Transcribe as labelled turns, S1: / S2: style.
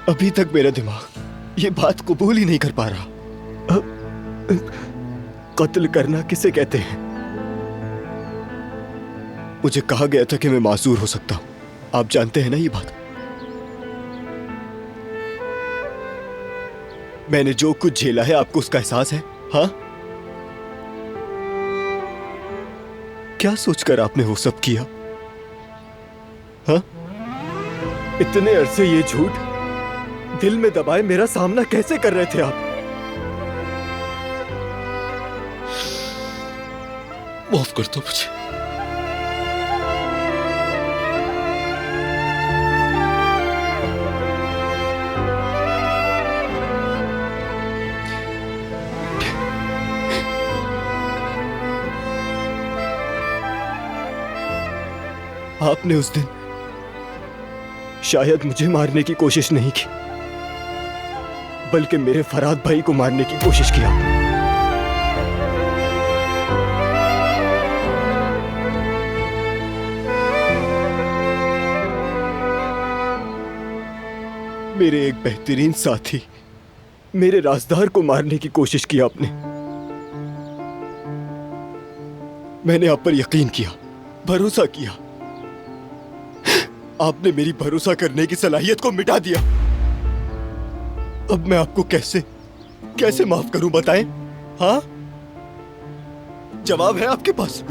S1: अभी तक मेरा दिमाग ये बात कबूल ही नहीं कर पा रहा। कत्ल करना किसे कहते हैं? मुझे कहा गया था कि मैं मासूर हो सकता हूं। आप जानते हैं ना ये बात। मैंने जो कुछ झेला है आपको उसका एहसास है? हाँ, क्या सोचकर आपने वो सब किया? हाँ, इतने अरसे ये झूठ दिल में दबाए मेरा सामना कैसे कर रहे थे आप?
S2: माफ कर दो मुझे।
S1: आपने उस दिन शायद मुझे मारने की कोशिश नहीं की, बल्कि मेरे फराद भाई को मारने की कोशिश की आपने। मेरे एक बेहतरीन साथी, मेरे राजदार को मारने की कोशिश की आपने। मैंने आप पर यकीन किया, भरोसा किया। आपने मेरी भरोसा करने की सलाहियत को मिटा दिया। अब मैं आपको कैसे कैसे माफ करूं, बताएं? हाँ, जवाब है आपके पास?